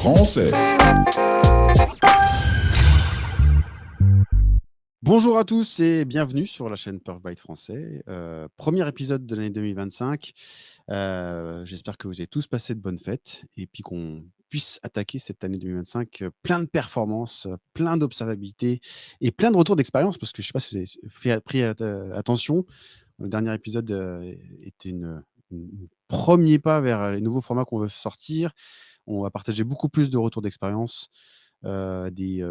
français. Bonjour à tous et bienvenue sur la chaîne Perf Byte Français. Premier épisode de l'année 2025. J'espère que vous avez tous passé de bonnes fêtes et puis qu'on puisse attaquer cette année 2025 plein de performances, plein d'observabilité et plein de retours d'expérience parce que je ne sais pas si vous avez pris attention. Le dernier épisode était une premier pas vers les nouveaux formats qu'on veut sortir. On va partager beaucoup plus de retours d'expérience, des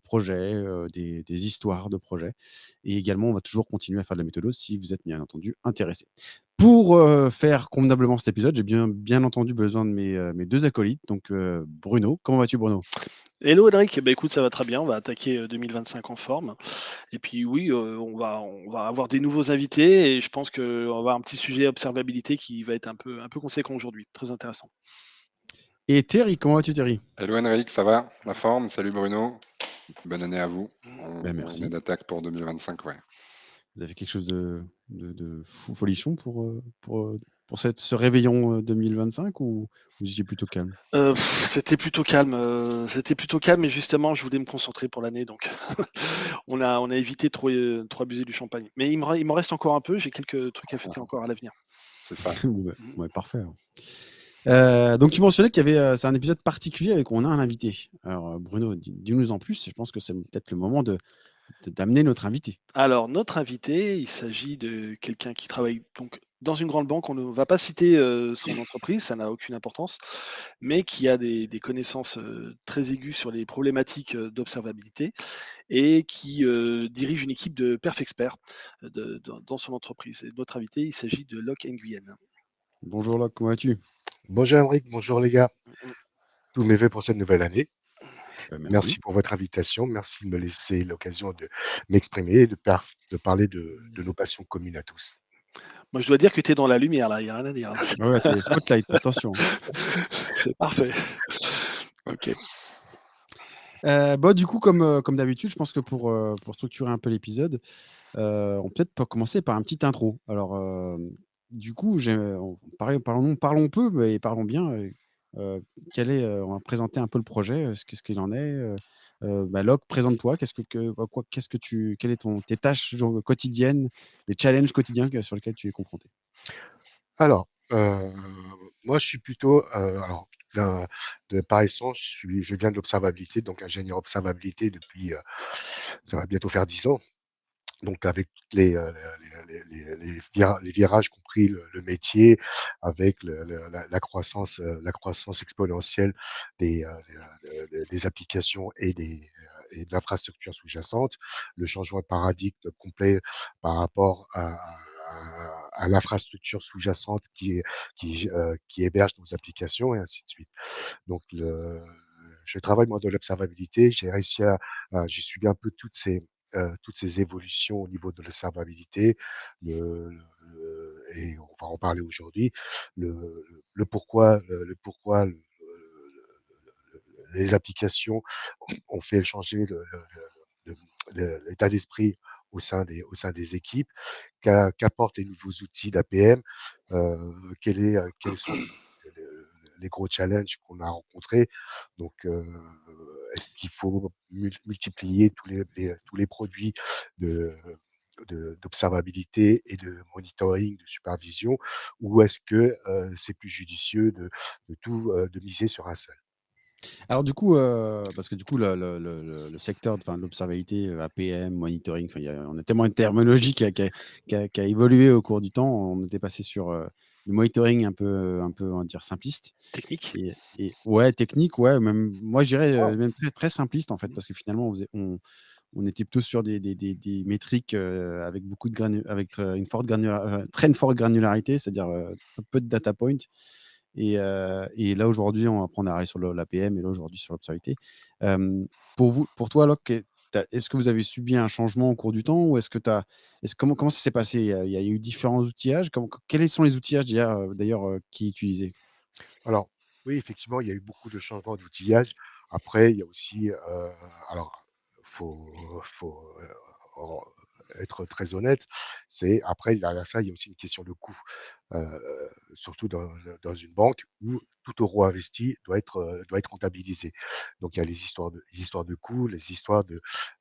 projets, des histoires de projets et également, on va toujours continuer à faire de la méthodo si vous êtes bien entendu intéressés. Pour, faire convenablement cet épisode, j'ai bien entendu besoin de mes 2 acolytes donc, Bruno. Comment vas-tu Bruno? Hello Edric, bah écoute, ça va très bien, on va attaquer 2025 en forme. Et puis oui, on va avoir des nouveaux invités et je pense qu'on va avoir un petit sujet observabilité qui va être un peu conséquent aujourd'hui, très intéressant. Et Terry, comment vas-tu Terry? Hello Henrik, ça va? La forme? Salut Bruno. Bonne année à vous. Ben On est merci. d'attaque pour 2025, ouais. Vous avez quelque chose de folichon pour ce réveillon, 2025 ou vous étiez plutôt calme? C'était plutôt calme et justement je voulais me concentrer pour l'année donc on a évité trop abuser du champagne. Mais il m'en reste encore un peu, j'ai quelques trucs à fêter encore à l'avenir. C'est ça. Bon, Mmh. ouais, parfait alors. Donc tu mentionnais qu'il y avait, c'est un épisode particulier avec où on a un invité. Alors, Bruno, dis-nous en plus. Je pense que c'est peut-être le moment d'amener notre invité. Alors, notre invité, il s'agit de quelqu'un qui travaille donc dans une grande banque. On ne va pas citer son entreprise, ça n'a aucune importance, mais qui a des connaissances très aiguës sur les problématiques d'observabilité et qui dirige une équipe de perf experts dans son entreprise. Et notre invité, il s'agit de Locke Nguyen. Bonjour Locke, comment vas-tu? Bonjour Henrik, bonjour les gars. Tous mes vœux pour cette nouvelle année. Merci. Merci pour votre invitation. Merci de me laisser l'occasion de m'exprimer et de parler de nos passions communes à tous. Moi, je dois dire que tu es dans la lumière là, il n'y a rien à dire. Ouais, ouais, tu spotlight, attention. C'est parfait. Ok. Bah, du coup, comme d'habitude, je pense que pour structurer un peu l'épisode, on peut-être peut commencer par un petit intro. Alors, du coup, parlons peu, mais parlons bien. On va présenter un peu le projet, qu'est-ce qu'il en est. Bah, Locke, présente-toi. Quelles est tes tâches quotidiennes, les challenges quotidiens sur lesquels tu es confronté? Alors, moi je suis plutôt, alors, par essence, je viens de l'observabilité, donc ingénieur observabilité depuis, ça va bientôt faire 10 ans. Donc avec toutes les virages qu'ont pris le métier, avec la croissance exponentielle des applications et de l'infrastructure sous-jacente, le changement de paradigme complet par rapport à l'infrastructure sous-jacente qui héberge nos applications et ainsi de suite. Donc je travaille moi dans l'observabilité, j'ai réussi j'ai suivi un peu toutes ces évolutions au niveau de l'observabilité, et on va en parler aujourd'hui, le pourquoi, les applications ont fait changer l'état d'esprit au sein des équipes, qu'apportent les nouveaux outils d'APM, quels sont les gros challenges qu'on a rencontrés. Donc, est-ce qu'il faut multiplier tous les produits de d'observabilité et de monitoring, de supervision, ou est-ce que c'est plus judicieux de miser sur un seul? Alors du coup, parce que du coup le secteur de l'observabilité, APM, monitoring, on a tellement une terminologie qui a évolué au cours du temps. On était passé sur, du monitoring un peu, on va dire simpliste Technique. et ouais, technique, ouais, même moi je dirais, même très, très simpliste en fait, parce que finalement on était plutôt sur des métriques, avec beaucoup de une très forte granularité, c'est-à-dire, peu de data points. Et là, aujourd'hui, on va prendre à sur l'APM et là, aujourd'hui, sur l'observabilité. Pour toi, Locke, est-ce que vous avez subi un changement au cours du temps ou comment ça s'est passé? Il y a eu différents outillages? Quels sont les outillages d'ailleurs, qui est utilisé? Alors, oui, effectivement, il y a eu beaucoup de changements d'outillage. Après, il y a aussi, alors, faut, faut, être très honnête. C'est après derrière ça, il y a aussi une question de coût, surtout dans une banque où tout euro investi doit être rentabilisé. Donc il y a les histoires de coûts, les histoires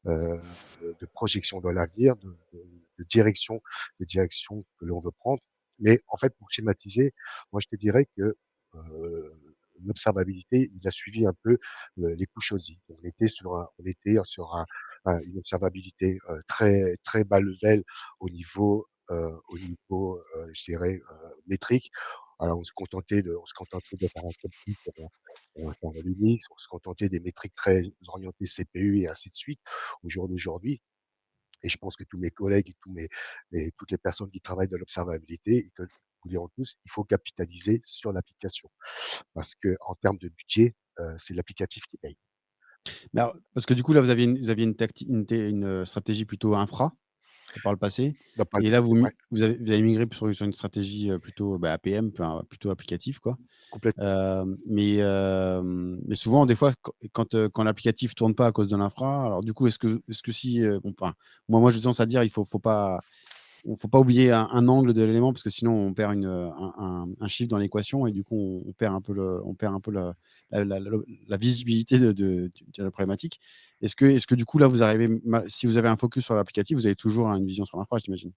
heu, de projection dans l'avenir, de direction que l'on veut prendre. Mais en fait, pour schématiser, moi je te dirais que, heu, l'observabilité, il a suivi un peu, les Kuchosi. On était sur une observabilité, très bas level au niveau, je dirais, métrique. Alors on se contentait de faire un code faire un Linux, on se contentait des métriques très orientées CPU et ainsi de suite. Au jour d'aujourd'hui, et je pense que tous mes collègues et toutes les personnes qui travaillent dans l'observabilité, ils te vous diront tous, il faut capitaliser sur l'application. Parce qu'en termes de budget, c'est l'applicatif qui paye. Mais alors, parce que du coup, là, vous aviez une stratégie plutôt infra par le passé Non, pas le et là, passé, ouais, vous avez migré sur une stratégie, plutôt, bah, APM, enfin, plutôt applicatif, quoi. complètement. Mais souvent, des fois, quand l'applicatif tourne pas à cause de l'infra, alors du coup, est-ce que si, bon, enfin, moi, j'ai tendance à dire, faut pas oublier un angle de l'élément parce que sinon on perd un chiffre dans l'équation et du coup on perd un peu la visibilité de la problématique. Est-ce que du coup là vous arrivez, si vous avez un focus sur l'applicatif, vous avez toujours une vision sur l'infra, j'imagine?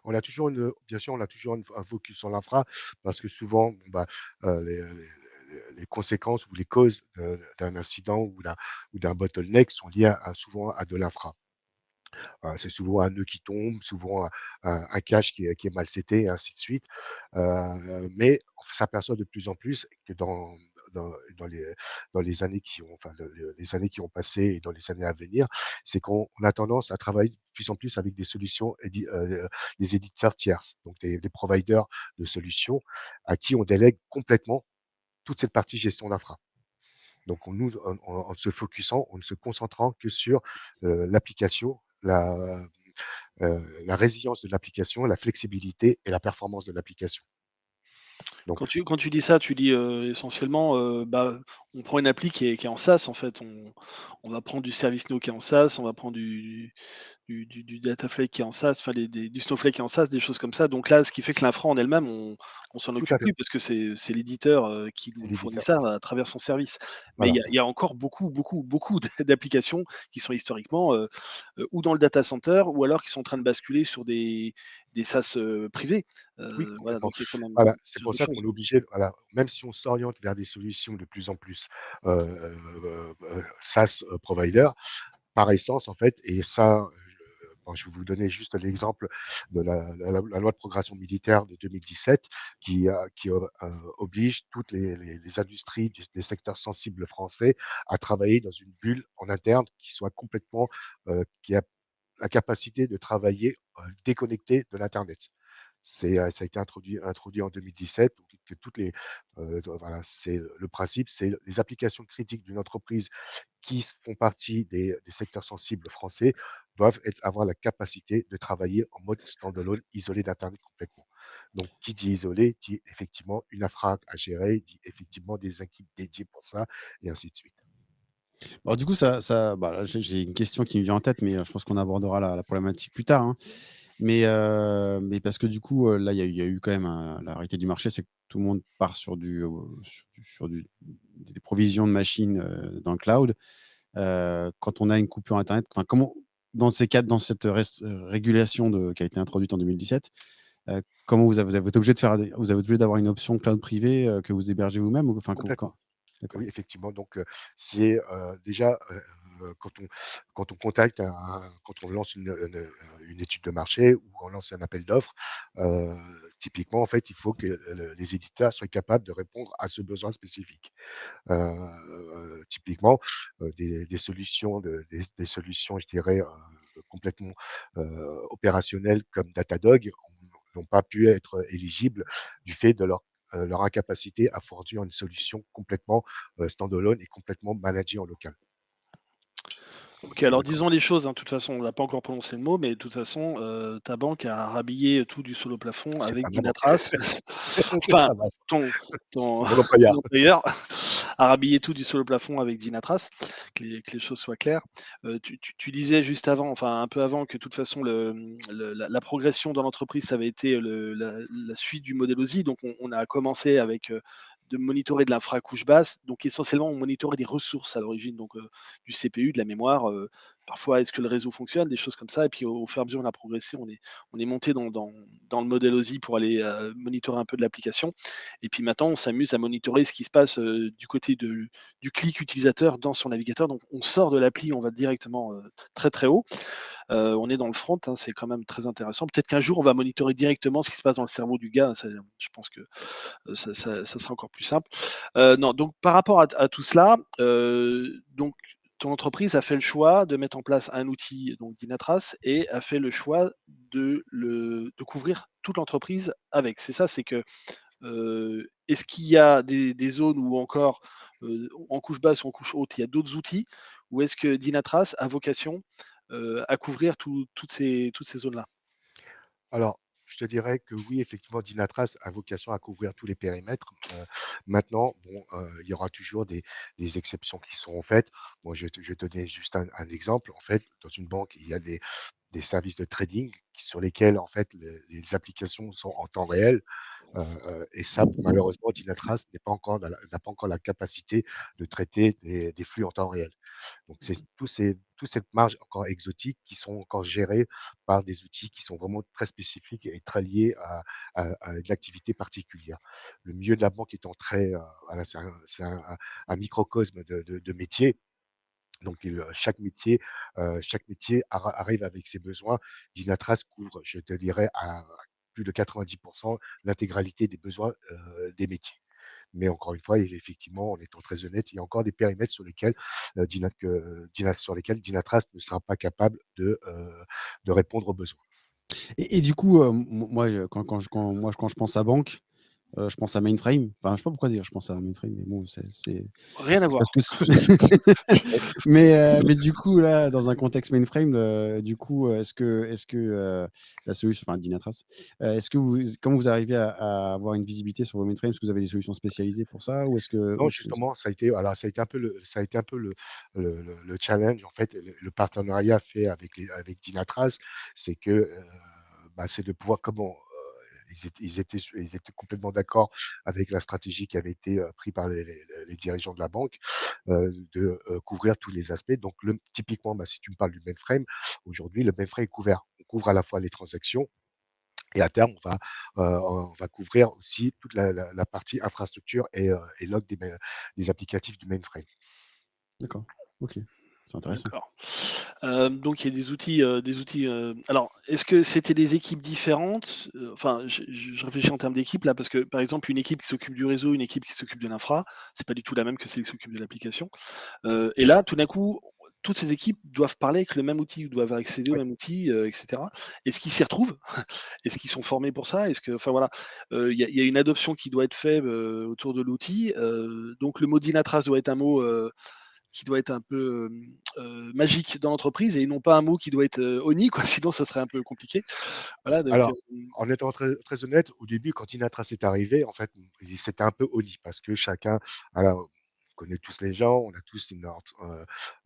Bien sûr, on a toujours un focus sur l'infra parce que souvent, bon, bah, les conséquences ou les causes d'un incident ou d'un bottleneck sont liées souvent à de l'infra. C'est souvent un nœud qui tombe, souvent un cache qui est mal seté et ainsi de suite. Mais on s'aperçoit de plus en plus que dans dans les dans les années qui ont enfin, les années qui ont passé et dans les années à venir, c'est qu'on a tendance à travailler de plus en plus avec des éditeurs tierces, donc des providers de solutions à qui on délègue complètement toute cette partie gestion d'infra. Donc en se focusant, en ne se concentrant que sur, l'application, la résilience de l'application, la flexibilité et la performance de l'application. Donc Quand tu dis ça, tu dis, essentiellement, bah, on prend une appli qui est en SaaS en fait. On va prendre du ServiceNow qui est en SaaS, on va prendre du Dataflake qui est en SaaS, enfin du Snowflake qui est en SaaS, des choses comme ça. Donc là, ce qui fait que l'infra en elle-même, on s'en tout à occupe fait, plus parce que c'est l'éditeur, qui c'est nous fournit l'éditeur. ça à travers son service. Mais Voilà, il y a encore beaucoup, beaucoup, beaucoup d'applications qui sont historiquement, ou dans le data center ou alors qui sont en train de basculer sur des SaaS, privés. oui, Voilà, complètement. donc il y a quand même Voilà, c'est ce genre pour de ça qu'on choses. est obligé voilà, même si on s'oriente vers des solutions de plus en plus, SaaS, provider, par essence, en fait, et ça, bon, je vais vous donner juste l'exemple de la loi de programmation militaire de 2017 qui oblige toutes les industries des secteurs sensibles français à travailler dans une bulle en interne qui soit complètement, qui a la capacité de travailler, déconnecté de l'internet. Ça a été introduit en 2017, donc que toutes les, voilà, c'est le principe, c'est les applications critiques d'une entreprise qui font partie des secteurs sensibles français doivent avoir la capacité de travailler en mode standalone, isolé d'internet complètement. Donc qui dit isolé, dit effectivement une infra à gérer, dit effectivement des équipes dédiées pour ça et ainsi de suite. Alors du coup, bah, là, j'ai une question qui me vient en tête, mais je pense qu'on abordera la problématique plus tard, hein. Mais parce que du coup, là, il y a eu quand même la réalité du marché, c'est que tout le monde part sur des provisions de machines, dans le cloud. Quand on a une coupure internet, enfin, comment dans ces cas, dans cette régulation qui a été introduite en 2017, comment vous avez été obligé de faire des vous avez obligé d'avoir une option cloud privée, que vous hébergez vous-même ou enfin, Complètement. d'accord. Oui, effectivement, donc c'est, déjà, quand on contacte quand on lance une étude de marché ou on lance un appel d'offres, heu, typiquement, en fait, il faut que les éditeurs soient capables de répondre à ce besoin spécifique. Typiquement, des solutions, je dirais, complètement, opérationnelles comme Datadog n'ont pas pu être éligibles du fait de leur incapacité à fournir une solution complètement, standalone et complètement managée en local. OK, alors D'accord. disons les choses, hein, de toute façon, on n'a pas encore prononcé le mot, mais de toute façon, ta banque a rhabillé tout du sol au plafond C'est avec pas ma banque. Dynatrace. C'est Enfin, pas ma ton ton c'est mon employeur. ton employeur à rhabiller tout du sol au plafond avec Dynatrace, que les choses soient claires. Tu disais juste avant, enfin un peu avant, que de toute façon la progression dans l'entreprise, ça avait été la suite du modèle OSI. Donc on a commencé avec de monitorer de l'infra couche basse. Donc essentiellement, on monitorait des ressources à l'origine, donc du CPU, de la mémoire. Parfois, est-ce que le réseau fonctionne, des choses comme ça. Et puis au fur et à mesure, on a progressé, on est monté dans le modèle OSI pour aller monitorer un peu de l'application. Et puis maintenant, on s'amuse à monitorer ce qui se passe du côté du clic utilisateur dans son navigateur. Donc on sort de l'appli, on va directement très très haut. On est dans le front, hein, c'est quand même très intéressant. Peut-être qu'un jour, on va monitorer directement ce qui se passe dans le cerveau du gars. Je pense que ça sera encore plus simple. Non, donc par rapport à tout cela, donc ton entreprise a fait le choix de mettre en place un outil, donc Dynatrace, et a fait le choix de couvrir toute l'entreprise avec. C'est ça, c'est que est-ce qu'il y a des zones où encore en couche basse ou en couche haute, il y a d'autres outils, ou est-ce que Dynatrace a vocation à couvrir toutes ces zones-là? Alors, je te dirais que oui, effectivement, Dynatrace a vocation à couvrir tous les périmètres. Maintenant, bon, il y aura toujours des exceptions qui seront faites. Moi, je vais te donner juste un exemple. En fait, dans une banque, il y a des services de trading sur lesquels, en fait, les applications sont en temps réel. Et ça, malheureusement, Dynatrace n'a pas encore la capacité de traiter des flux en temps réel. Donc, c'est toute cette marge encore exotique qui sont encore gérés par des outils qui sont vraiment très spécifiques et très liés à une activité particulière. Le milieu de la banque étant très, voilà, un microcosme de métiers. Donc, chaque métier arrive avec ses besoins. Dynatrace couvre, je te dirais, à plus de 90% l'intégralité des besoins des métiers. Mais encore une fois, effectivement, en étant très honnête, il y a encore des périmètres sur lesquels, sur lesquels Dynatrace ne sera pas capable de répondre aux besoins. Et du coup, moi, quand je pense à banque, je pense à mainframe. Enfin, je sais pas pourquoi dire je pense à mainframe, mais bon, Rien à c'est voir. parce que mais du coup, là, dans un contexte mainframe, du coup, la solution, enfin Dynatrace, est-ce que comment vous arrivez à avoir une visibilité sur vos mainframes? Est-ce que vous avez des solutions spécialisées pour ça? Ou est-ce que Non, justement, ça a été un peu le challenge, en fait, le partenariat fait avec Dynatrace, c'est que, bah, c'est de pouvoir comment, ils étaient complètement d'accord avec la stratégie qui avait été, prise par les dirigeants de la banque, couvrir tous les aspects. Donc typiquement, bah, si tu me parles du mainframe, aujourd'hui, le mainframe est couvert. On couvre à la fois les transactions et à terme, on va couvrir aussi toute la partie infrastructure et log des applicatifs du mainframe. d'accord, OK, c'est intéressant. D'accord. Donc il y a des outils, alors est-ce que c'était des équipes différentes? Enfin, je réfléchis en termes d'équipe là, parce que, par exemple, une équipe qui s'occupe du réseau, une équipe qui s'occupe de l'infra, c'est pas du tout la même que celle qui s'occupe de l'application. Et là, tout d'un coup, toutes ces équipes doivent parler avec le même outil, ou doivent accéder au Oui. même outil, et cetera. Est-ce qu'ils s'y retrouvent? Est-ce qu'ils sont formés pour ça? Est-ce que, enfin voilà, il y a une adoption qui doit être faite, autour de l'outil, donc le mot Dynatrace doit être un mot, qui doit être un peu, magique dans l'entreprise, et non pas un mot qui doit être, honni quoi, sinon ça serait un peu compliqué. Voilà, donc Alors, en étant très très honnête, au début, quand Dynatrace est arrivé, en fait, c'était un peu honni parce que chacun, voilà, on connaît tous les gens, on a tous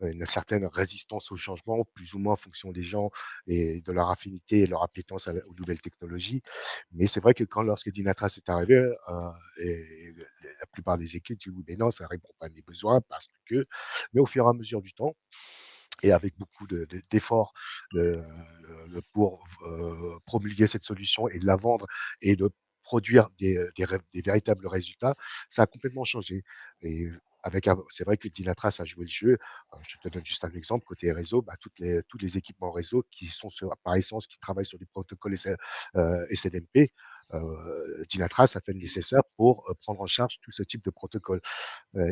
une certaine résistance au changement, plus ou moins en fonction des gens et de leur affinité et leur appétence aux nouvelles technologies. Mais c'est vrai que lorsque Dynatrace est arrivé, et la plupart des équipes disent: «Oui, mais non, ça répond pas à mes besoins parce que». Mais au fur et à mesure du temps et avec beaucoup d'efforts, pour, promulguer cette solution et de la vendre et de produire des véritables résultats, ça a complètement changé et avec un c'est vrai que Dynatrace a joué le jeu. Je te donne juste un exemple, côté réseau, bah, tous les équipements réseau qui sont par essence, qui travaillent sur des protocoles SNMP, Dynatrace a fait le nécessaire pour, prendre en charge tout ce type de protocole.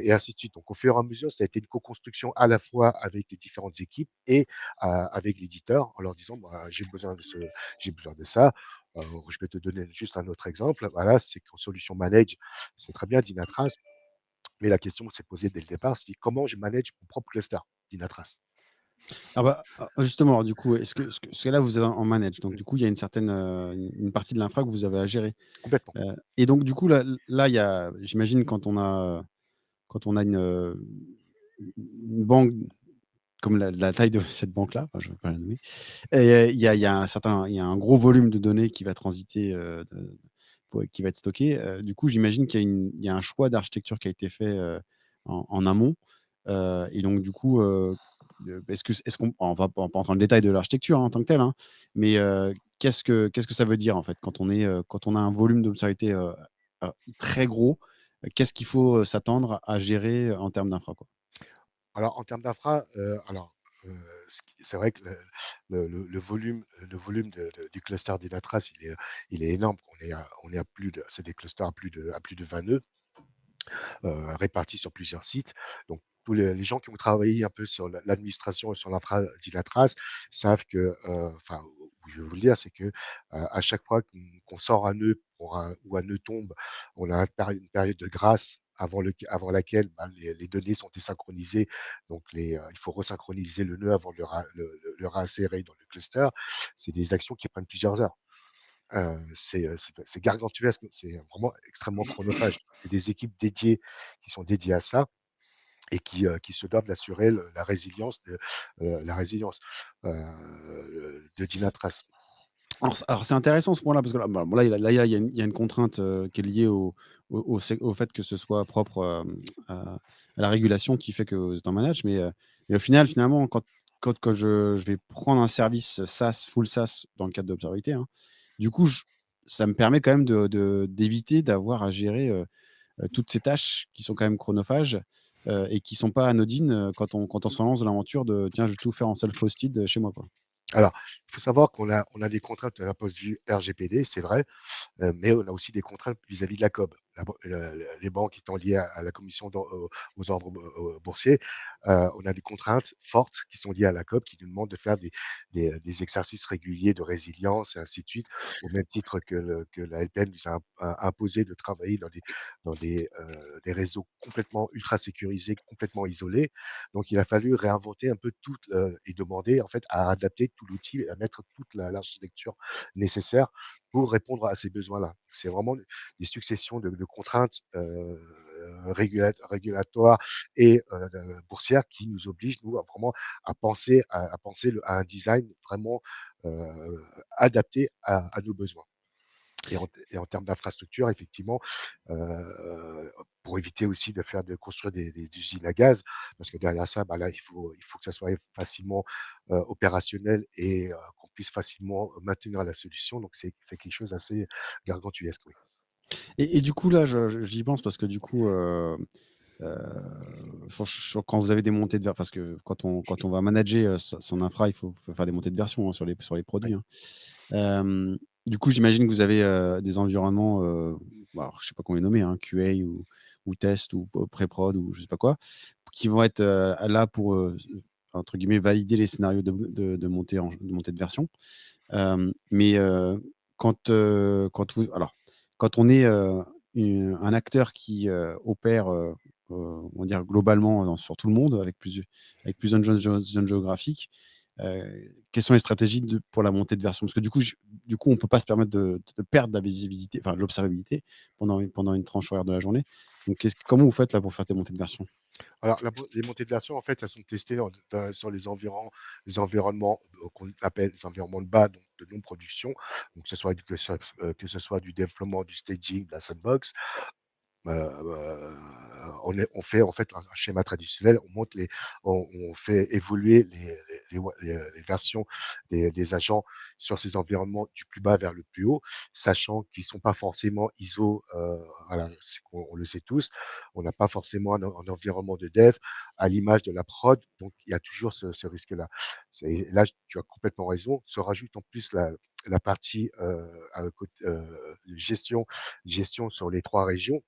Et ainsi de suite. Donc au fur et à mesure, ça a été une co-construction à la fois avec les différentes équipes et avec l'éditeur en leur disant: «Bah, j'ai besoin de ça». Je vais te donner juste un autre exemple. Voilà, c'est qu'en solution manage, c'est très bien Dynatrace, mais la question s'est posée dès le départ, c'est comment je manage mon propre cluster Dynatrace? Ah bah, justement, alors du coup, est-ce que là, vous êtes en manage, donc du coup, il y a une certaine, une partie de l'infra que vous avez à gérer, Complètement. et donc du coup, là, il y a j'imagine quand on a une banque comme la taille de cette banque-là, enfin, je ne vais pas la nommer, et il y a un gros volume de données qui va transiter, qui va être stocké. Du coup, j'imagine il y a un choix d'architecture qui a été fait en amont. Et donc, du coup, est-ce qu'on, on va pas entrer dans le détail de l'architecture en tant que telle, hein, mais qu'est-ce que ça veut dire en fait quand on a un volume d'observabilité très gros, qu'est-ce qu'il faut s'attendre à gérer en termes d'infra, quoi? Alors en termes d'infra, c'est vrai que le volume du cluster d'Inatrace, il est énorme. On est à plus de c'est des clusters à plus de 20 nœuds, répartis sur plusieurs sites. Donc tous les gens qui ont travaillé un peu sur l'administration et sur l'infra d'Inatrace savent que, enfin, je vais vous le dire, c'est que, à chaque fois qu'on sort un nœud ou un nœud tombe, on a une période de grâce avant laquelle, bah, les données sont désynchronisées. Donc il faut resynchroniser le nœud avant de le réinsérer dans le cluster. C'est des actions qui prennent plusieurs heures. C'est gargantuesque, c'est vraiment extrêmement chronophage. C'est des équipes dédiées qui sont dédiées à ça et qui se doivent d'assurer la résilience, de Dynatrace. Alors c'est intéressant ce point-là, parce que là, bah, bon, là, il y a une contrainte qui est liée au fait que ce soit propre à la régulation qui fait que vous êtes en manage. Mais au final, finalement, quand je vais prendre un service SaaS, full SaaS, dans le cadre d'Observabilité, hein, du coup, ça me permet quand même d'éviter d'avoir à gérer toutes ces tâches qui sont quand même chronophages et qui ne sont pas anodines quand on se lance dans l'aventure de tiens, je vais tout faire en self-hosted chez moi, quoi. Alors, il faut savoir qu'on a des contraintes d'un point de vue RGPD, c'est vrai. Mais on a aussi des contraintes vis-à-vis de la COB. Les banques étant liées à la commission aux ordres boursiers, on a des contraintes fortes qui sont liées à la COB qui nous demandent de faire des exercices réguliers de résilience et ainsi de suite, au même titre que la LPN nous a imposé de travailler dans des réseaux complètement ultra sécurisés, complètement isolés. Donc il a fallu réinventer un peu tout et demander en fait à adapter tout l'outil et à mettre toute l'architecture nécessaire pour répondre à ces besoins-là. C'est vraiment des successions de contraintes régulatoires et boursières qui nous obligent, nous, vraiment à penser à un design vraiment adapté à nos besoins. Et en termes d'infrastructure, effectivement, pour éviter aussi de construire des usines à gaz, parce que derrière ça, bah là, il faut que ça soit facilement opérationnel et qu'on puisse facilement maintenir la solution. Donc, c'est quelque chose d'assez gargantuesque, oui. Et du coup, là, j'y pense parce que du coup, Heu, quand vous avez des montées de version, parce que quand on va manager son infra, il faut faire des montées de version, hein, sur les Ouais. produits, hein. Du coup, j'imagine que vous avez des environnements, bah, alors je sais pas comment les nommer, hein, QA ou test ou pré-prod ou je sais pas quoi, qui vont être là pour entre guillemets «valider les scénarios de montée de version». Mais quand on est un acteur qui opère, on va dire globalement sur tout le monde avec plusieurs zones géographiques, quelles sont les stratégies pour la montée de version? Parce que du coup, on ne peut pas se permettre de perdre la visibilité, enfin l'observabilité pendant une tranche horaire de la journée. Donc comment vous faites là pour faire tes montées de version? Alors, les montées de version, en fait, elles sont testées sur les environnements qu'on appelle les environnements de bas, donc de non-production. Donc, que ce soit du développement, du staging, de la sandbox. On fait en fait un schéma traditionnel, on fait évoluer les versions des agents sur ces environnements du plus bas vers le plus haut, sachant qu'ils ne sont pas forcément ISO, voilà, on le sait tous. On n'a pas forcément un environnement de dev à l'image de la prod, donc il y a toujours ce risque-là. Là, tu as complètement raison. Se rajoute en plus la partie gestion sur les 3 régions.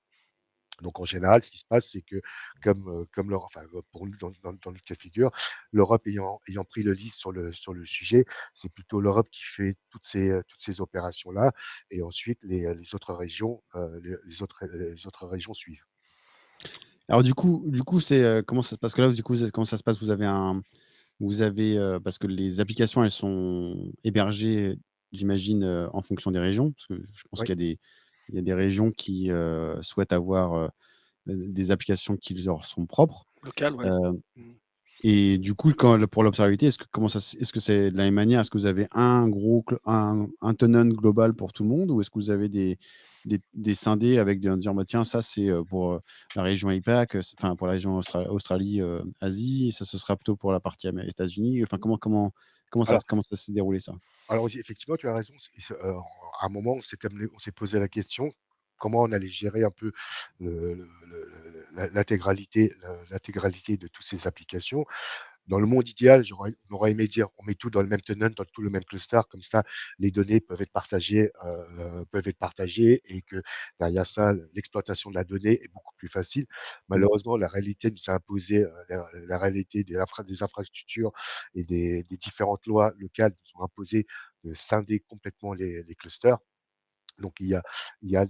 Donc en général, ce qui se passe, c'est que comme l'Europe, enfin, pour nous dans notre cas de figure, l'Europe ayant pris le lead sur le sujet, c'est plutôt l'Europe qui fait toutes ces opérations-là et ensuite les autres régions, les autres régions suivent. Alors du coup, c'est, comment ça, parce que là, du coup, comment ça se passe? Parce que les applications, elles sont hébergées, j'imagine, en fonction des régions? Parce que je pense Oui. qu'il y a des régions qui souhaitent avoir des applications qui leur sont propres. Local, ouais. Heu Mmh. et du coup, pour l'observabilité, est-ce que c'est de la même manière? Est-ce que vous avez un tenant global pour tout le monde? Ou est-ce que vous avez des scindés avec dire: «Bah, tiens, ça, c'est, pour, la région APAC, enfin, pour la région Australie, Asie, ça, ce sera plutôt pour la partie États-Unis». Enfin, Alors comment ça s'est déroulé ça? alors oui, effectivement, tu as raison, à un moment, on s'est posé la question, comment on allait gérer un peu l'intégralité de toutes ces applications. Dans le monde idéal, on aurait aimé dire: «On met tout dans le même tenant, dans tout le même cluster», comme ça, les données peuvent être partagées et que derrière ça, l'exploitation de la donnée est beaucoup plus facile. Mmh. Malheureusement, la réalité nous a imposé, la réalité des infrastructures et des différentes lois locales nous ont imposé de scinder complètement les clusters. Donc il y a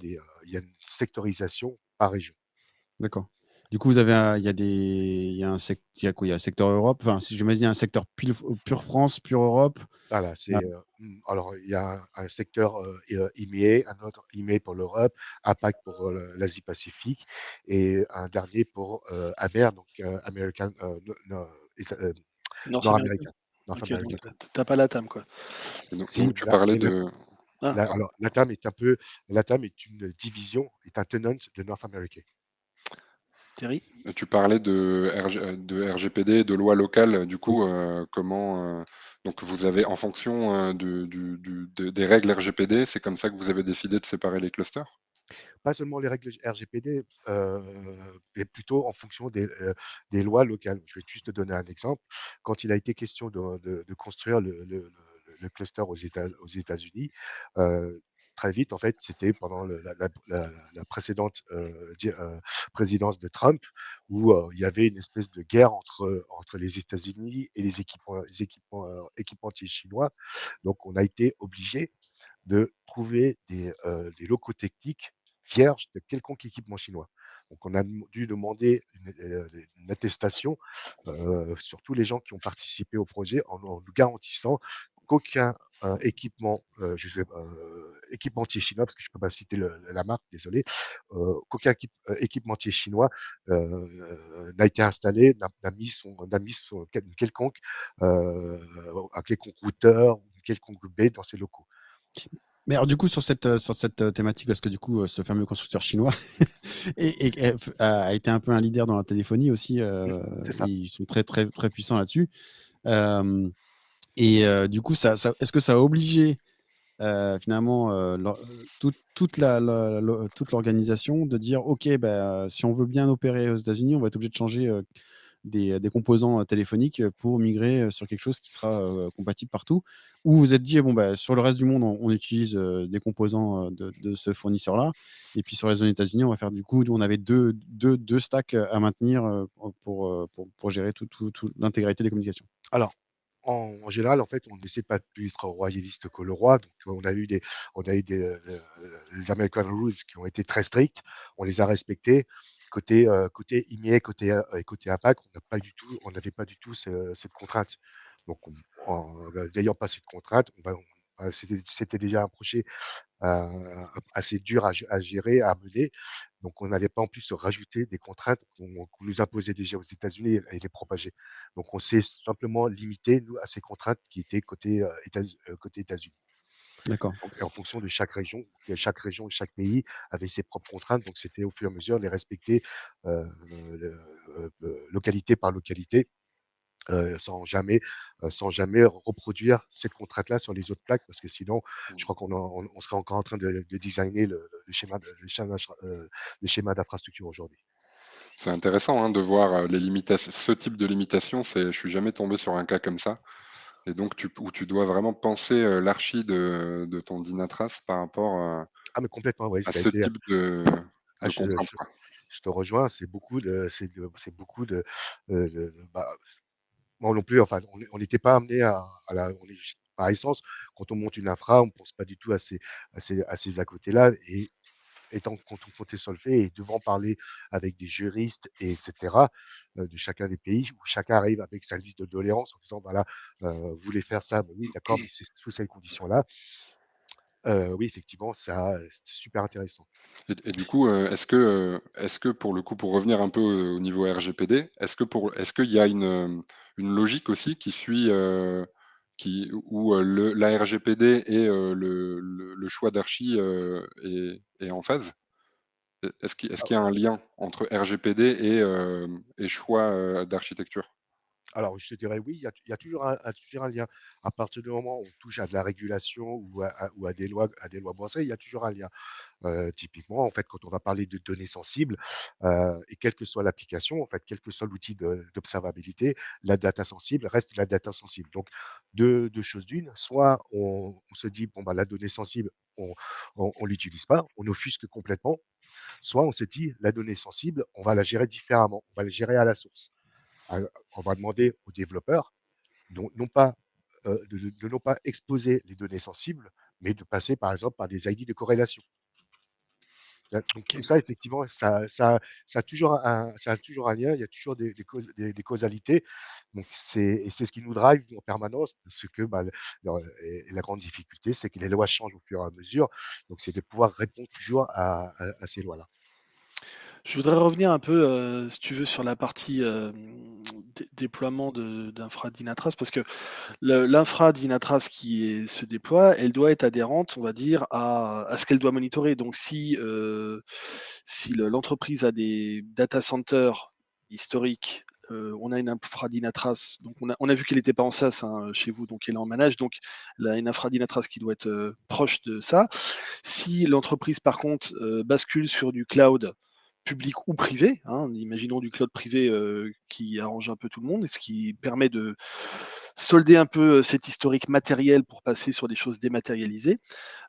une sectorisation par région. D'accord. Du coup, vous avez un il y a quoi? Il y a un secteur Europe, enfin, si j'imagine, il y a un secteur pure France, pure Europe. Voilà, Ah, alors il y a un secteur, EMEA, un autre EMEA pour l'Europe, APAC pour, l'Asie-Pacifique et un dernier pour, AMER, donc American, no is North America. nord-américain, North OK, donc American. tu as pas LATAM, quoi. Et Si, donc tu parlais de Ah, la pardon. alors LATAM est une division, est un tenant de North America. Thierry? Tu parlais de RGPD, de loi locale, du Oui. coup, comment, donc vous avez en fonction, des règles RGPD, c'est comme ça que vous avez décidé de séparer les clusters? Pas seulement les règles RGPD, mais plutôt en fonction des lois locales. Je vais juste te donner un exemple. Quand il a été question de construire le cluster aux États-Unis, très vite, en fait, c'était pendant la précédente présidence de Trump, où il y avait une espèce de guerre entre les États-Unis et équipementiers chinois. Donc, on a été obligé de trouver des locaux techniques vierges de quelconque équipement chinois. Donc on a dû demander une attestation, sur tous les gens qui ont participé au projet en nous garantissant qu'aucun, équipementier chinois, parce que je ne peux pas citer la marque, désolé, qu'aucun équipementier chinois, n'a été installé, n'a mis une quelconque, un quelconque routeur ou une quelconque baie dans ses locaux. mais alors du coup sur cette, thématique, parce que du coup, ce fameux constructeur chinois a été un peu un leader dans la téléphonie aussi, C'est ça. ils sont très, très, très puissants là-dessus. Hem du coup, est-ce que ça a obligé, finalement, toute l'organisation de dire: «OK, bah, si on veut bien opérer aux États-Unis, on va être obligé de changer, des composants, téléphoniques, pour migrer, sur quelque chose qui sera, compatible partout». Ou vous êtes dit: «Bon, bah, sur le reste du monde, on utilise, des composants, de ce fournisseur-là, et puis sur les zones États-Unis, on va faire du coup». Nous, on avait deux stacks, à maintenir, pour gérer tout l'intégralité des communications. Alors, en général, en fait, on n'essaie pas de plus être royaliste que le roi. Donc, on a eu les American Rules qui ont été très stricts. On les a respectés. Côté IMIE, côté APAC, on n'avait pas du tout cette contrainte. Donc, n'ayant pas cette contrainte, c'était déjà un projet assez dur à gérer, à mener. Donc, on n'allait pas en plus se rajouter des contraintes qu'on nous imposait déjà aux États-Unis et les propager. Donc, on s'est simplement limité, nous, à ces contraintes qui étaient côté États-Unis. D'accord. Et en fonction de chaque région et chaque pays avait ses propres contraintes. Donc, c'était au fur et à mesure de les respecter localité par localité heu, sans jamais sans jamais reproduire cette contrainte-là sur les autres plaques parce que sinon, je crois on serait encore en train de designer le schéma d'infrastructure aujourd'hui. C'est intéressant, hein, de voir, les limitations, ce type de limitation, je suis jamais tombé sur un cas comme ça. Et donc où tu dois vraiment penser, l'archi de ton Dynatrace par rapport, Ah mais complètement, oui, à ça a ce été, type ah de contraintes, quoi. je te rejoins, c'est beaucoup bah, moi non plus, enfin, on n'était pas amené on est par essence, quand on monte une infra, on pense pas du tout à ces à côtés-là et étant confronté sur le fait et devant parler avec des juristes et etc., de chacun des pays où chacun arrive avec sa liste de doléances en disant: «Voilà, vous voulez faire ça? Bah oui, d'accord, mais c'est sous ces conditions-là». Oui, effectivement, ça, c'est super intéressant. Et du coup, est-ce que pour le coup, pour revenir un peu au niveau RGPD, est-ce qu'il y a une logique aussi qui suit, où, la RGPD et le choix d'archi, est en phase? Est-ce qu'il y a un lien entre RGPD et choix, d'architecture? Alors, je te dirais oui, il y a toujours un lien. À partir du moment où on touche à de la régulation ou à des lois boissées, il y a toujours un lien. Typiquement, en fait, quand on va parler de données sensibles, et quelle que soit l'application, en fait, quel que soit l'outil d'observabilité, la data sensible reste de la data sensible. Donc, deux choses d'une, soit on se dit, bon, bah, la donnée sensible, on l'utilise pas, on offusque complètement, soit on se dit, la donnée sensible, on va la gérer différemment, on va la gérer à la source. On va demander aux développeurs non pas, de non pas exposer les données sensibles, mais de passer, par exemple, par des ID de corrélation. Donc tout OK. ça, effectivement, ça a toujours un lien, il y a toujours des causalités. Donc c'est ce qui nous drive en permanence parce que, bah, et la grande difficulté, c'est que les lois changent au fur et à mesure. Donc c'est de pouvoir répondre toujours à ces lois-là. Je voudrais revenir un peu, si tu veux, sur la partie, déploiement d'infra Dynatrace parce que l'infra Dynatrace se déploie, elle doit être adhérente, on va dire, à ce qu'elle doit monitorer. Donc si l'entreprise a des data centers historiques, on a une infra Dynatrace, donc on a vu qu'elle n'était pas en SaaS, hein, chez vous, donc elle est en manage, donc elle a une infra Dynatrace qui doit être, proche de ça. Si l'entreprise, par contre, bascule sur du cloud public ou privé, hein, imaginons du cloud privé qui arrange un peu tout le monde, et ce qui permet de solder un peu cet historique matériel pour passer sur des choses dématérialisées.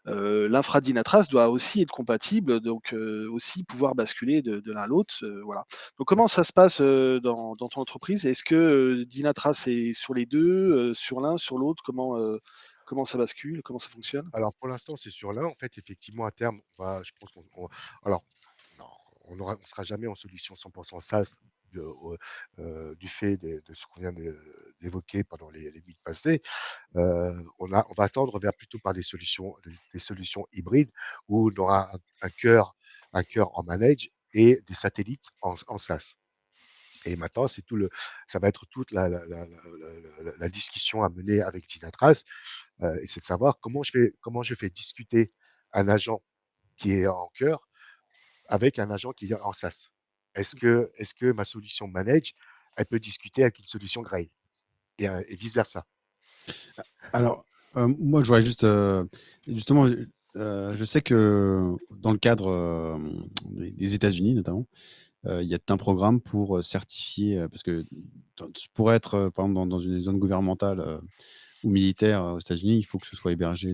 L'infra Dynatrace doit aussi être compatible, donc aussi pouvoir basculer de l'un à l'autre, voilà. Donc comment ça se passe dans ton entreprise? Est-ce que Dynatrace est sur les deux, sur l'un, sur l'autre? Comment ça bascule? Comment ça fonctionne? Alors pour l'instant, c'est sur l'un. En fait, effectivement, à terme, je pense alors, non, on sera jamais en solution 100% SaaS du fait de ce qu'on vient d'évoquer pendant les minutes passées. On va tendre vers plutôt par des solutions hybrides où on aura un cœur en manage et des satellites en SaaS. Et maintenant, ça va être toute la discussion à mener avec Dynatrace, et c'est de savoir comment je fais discuter un agent qui est en cœur avec un agent qui est en SaaS. Est-ce que ma solution manage, elle peut discuter avec une solution Grail et vice versa? Alors, moi, je voudrais juste, justement, je sais que dans le cadre des États-Unis, notamment, il y a tout un programme pour certifier, parce que pour être, par exemple, dans une zone gouvernementale ou militaire aux États-Unis, il faut que ce soit hébergé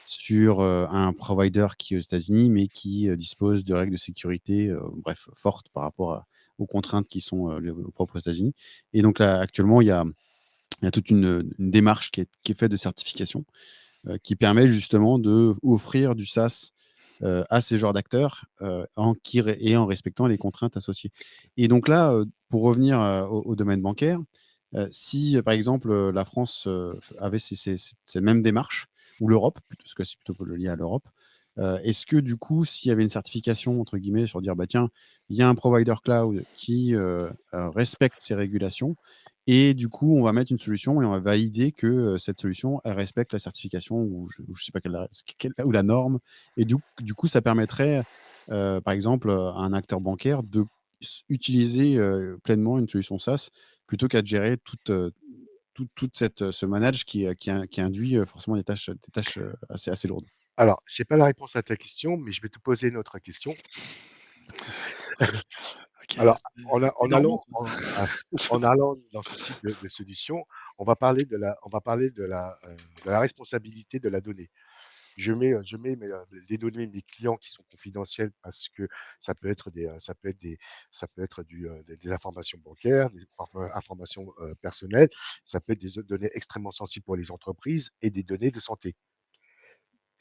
sur un provider qui est aux États-Unis, mais qui dispose de règles de sécurité, bref, fortes par rapport aux contraintes qui sont propres aux États-Unis. Et donc là, actuellement, il y a toute une démarche qui est faite de certification, qui permet justement d'offrir du SaaS à ces genres d'acteurs, en respectant les contraintes associées. Et donc là, pour revenir au domaine bancaire, si par exemple la France avait ces mêmes démarches, ou l'Europe, parce que c'est plutôt lié à l'Europe, est-ce que du coup, s'il y avait une certification, entre guillemets, sur dire, bah tiens, il y a un provider cloud qui respecte ces régulations, et du coup, on va mettre une solution et on va valider que cette solution, elle respecte la certification ou je sais pas ou la norme. Et du coup, ça permettrait, par exemple, à un acteur bancaire de utiliser pleinement une solution SaaS plutôt qu'à gérer toute ce manage qui induit forcément des tâches assez lourdes. Alors, j'ai pas la réponse à ta question, mais je vais te poser une autre question. OK, Alors, en normand, allant quoi. en allant dans ce type de solution, on va parler de la responsabilité de la donnée. Je mets les données de mes clients qui sont confidentielles parce que ça peut être des informations bancaires, des informations personnelles, ça peut être des données extrêmement sensibles pour les entreprises et des données de santé.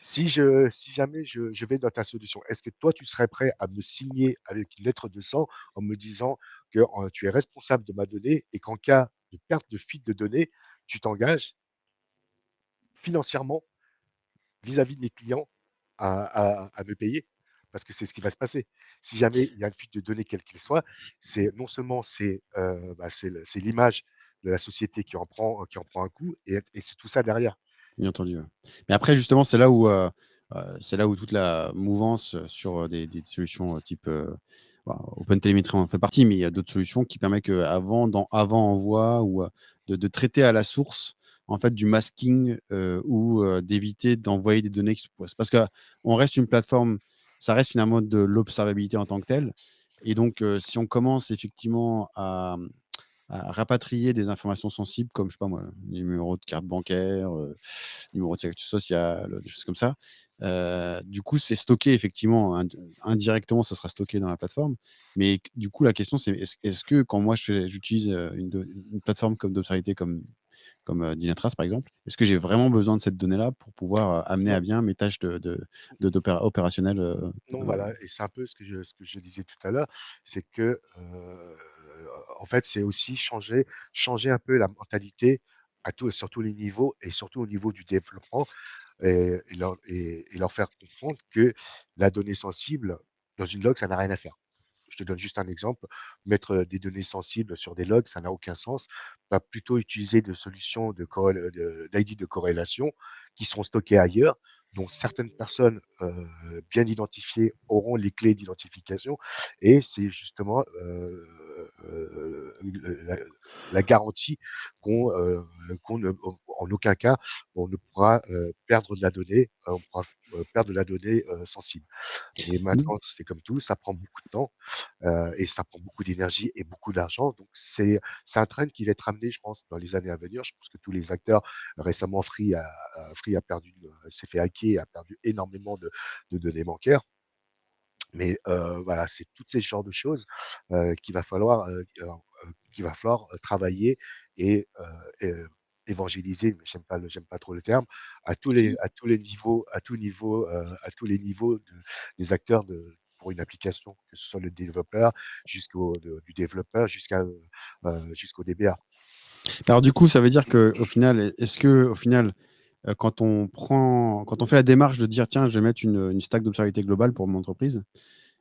Si jamais je vais dans ta solution, est-ce que toi, tu serais prêt à me signer avec une lettre de sang en me disant que tu es responsable de ma donnée et qu'en cas de perte de fuite de données, tu t'engages financièrement vis-à-vis de mes clients à me payer, parce que c'est ce qui va se passer. Si jamais il y a une fuite de données quelle qu'elle soit, c'est non seulement c'est l'image de la société qui en prend un coup et c'est tout ça derrière. Bien entendu, ouais. Mais après justement, c'est là où toute la mouvance, sur, des solutions, type, bah, OpenTelemetry en fait partie, mais il y a d'autres solutions qui permettent avant envoi ou, de traiter à la source, en fait, du masking, ou, d'éviter d'envoyer des données exposées. Parce qu'on reste une plateforme, ça reste finalement de l'observabilité en tant que telle et donc, si on commence effectivement à rapatrier des informations sensibles comme, je sais pas moi, numéro de carte bancaire, numéro de sécurité sociale, des choses comme ça. Du coup, c'est stocké effectivement, indirectement, ça sera stocké dans la plateforme. Mais du coup, la question, c'est est-ce que quand moi j'utilise une plateforme comme d'observabilité comme Dynatrace, par exemple, est-ce que j'ai vraiment besoin de cette donnée-là pour pouvoir amener à Non, bien mes tâches opérationnelles non, voilà, et c'est un peu ce que je disais tout à l'heure, c'est que, en fait, c'est aussi changer un peu la mentalité sur tous les niveaux et surtout au niveau du développement et leur faire comprendre que la donnée sensible dans une log, ça n'a rien à faire. Je te donne juste un exemple. Mettre des données sensibles sur des logs, ça n'a aucun sens. On va plutôt utiliser des solutions d'ID de corrélation qui seront stockées ailleurs, dont certaines personnes bien identifiées auront les clés d'identification. Et c'est justement la, la garantie qu'on ne, en aucun cas, on ne pourra perdre de la donnée, on pourra perdre de la donnée sensible. Mais Mmh. maintenant, c'est comme tout, ça prend beaucoup de temps et ça prend beaucoup d'énergie et beaucoup d'argent. Donc c'est un trend qui va être amené, je pense, dans les années à venir. Je pense que tous les acteurs récemment, Free a perdu, s'est fait hacker, a perdu énormément de données bancaires. Mais voilà, c'est toutes ces genres de choses qu'il va falloir travailler et, évangéliser, mais j'aime pas trop le terme, Si. à tous les niveaux, à tous les niveaux des acteurs pour une application, que ce soit le développeur du développeur jusqu'au DBA. Alors du coup, ça veut dire qu'au final, est-ce que au final, quand on fait la démarche de dire: «Tiens, je vais mettre une stack d'observabilité globale pour mon entreprise»,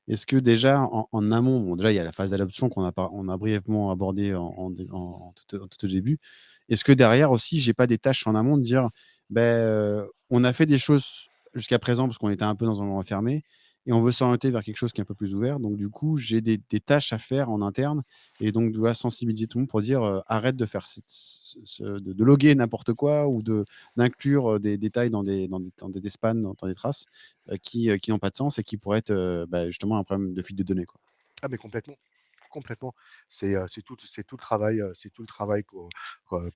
est-ce que déjà en amont, bon déjà il y a la phase d'adoption on a brièvement abordé en tout au début. Est-ce que derrière aussi, j'ai pas des tâches en amont de dire: ben on a fait des choses jusqu'à présent parce qu'on était un peu dans un endroit fermé et on veut s'orienter vers quelque chose qui est un peu plus ouvert. Donc du coup, j'ai des tâches à faire en interne et donc dois sensibiliser tout le monde pour dire, «Arrête de faire de loguer n'importe quoi ou d'inclure, des détails dans des spans, dans des traces, qui n'ont pas de sens et qui pourraient être, justement un problème de fuite de données, quoi». Ah mais complètement, complètement. C'est tout le travail, qu'on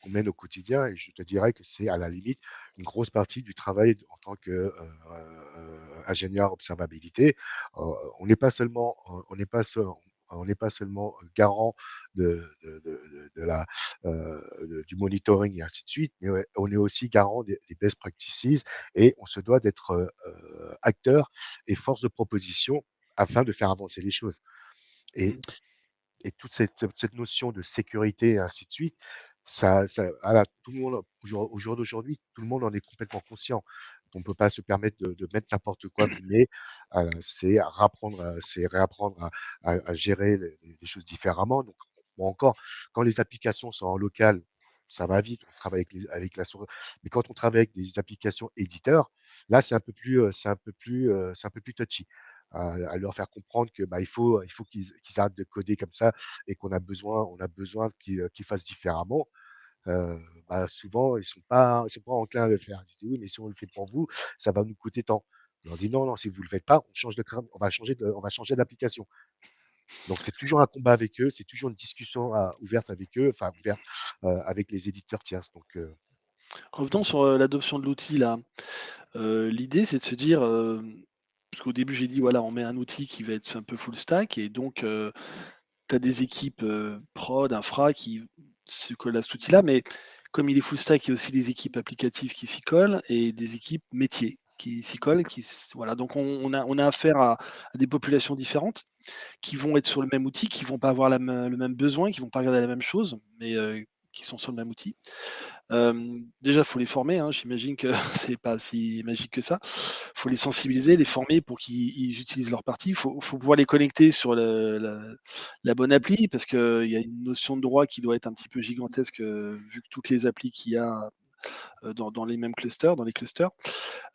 mène au quotidien et je te dirais que c'est à la limite une grosse partie du travail en tant qu'ingénieur observabilité. On n'est pas seulement, on n'est pas seulement garant de la, du monitoring et ainsi de suite, mais ouais, on est aussi garant des best practices et on se doit d'être, acteur et force de proposition afin de faire avancer les choses. Et Mmh. et toute cette notion de sécurité et ainsi de suite, ça voilà, tout le monde au jour d'aujourd'hui, tout le monde en est complètement conscient. On ne peut pas se permettre de mettre n'importe quoi, mais c'est réapprendre à gérer les choses différemment. Donc bon encore, quand les applications sont en local, ça va vite, on travaille avec la souris. Mais quand on travaille avec des applications éditeurs, là, c'est un peu plus touchy à leur faire comprendre que, bah, il faut qu'ils arrêtent de coder comme ça et on a besoin qu'ils fassent différemment. Bah, souvent ils sont pas enclins à le faire. Ils disent: «Oui, mais si on le fait pour vous, ça va nous coûter tant». On leur dit: «Non, non, si vous le faites pas, on va changer d'application». Donc c'est toujours un combat avec eux, c'est toujours une discussion ouverte avec eux, enfin ouverte, avec les éditeurs tiers. Donc Revenons sur, l'adoption de l'outil là. L'idée c'est de se dire, parce qu'au début j'ai dit voilà, on met un outil qui va être un peu full stack et donc tu as des équipes, prod, infra qui se collent à cet outil-là, mais comme il est full stack, il y a aussi des équipes applicatives qui s'y collent et des équipes métiers qui s'y collent, voilà, donc on a affaire à des populations différentes qui vont être sur le même outil, qui vont pas avoir le même besoin, qui vont pas regarder la même chose, mais qui sont sur le même outil. Déjà, faut les former, hein, j'imagine que c'est pas si magique que ça. Faut les sensibiliser, les former pour qu'ils utilisent leur partie. Faut pouvoir les connecter sur la bonne appli parce qu'il y a une notion de droit qui doit être un petit peu gigantesque, vu que toutes les applis qu'il y a, dans les mêmes clusters, dans les clusters.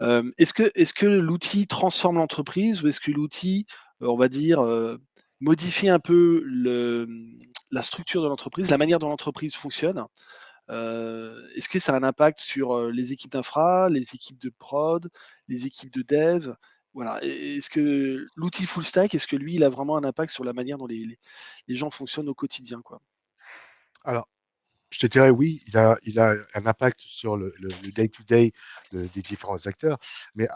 Est-ce que l'outil transforme l'entreprise ou est-ce que l'outil, on va dire, modifie un peu la structure de l'entreprise, la manière dont l'entreprise fonctionne? Est-ce que ça a un impact sur, les équipes d'infra, les équipes de prod, les équipes de dev? Voilà. Est-ce que l'outil full stack, est-ce que lui, il a vraiment un impact sur la manière dont les gens fonctionnent au quotidien, quoi? Alors, je te dirais oui, il a un impact sur le day to day des différents acteurs, mais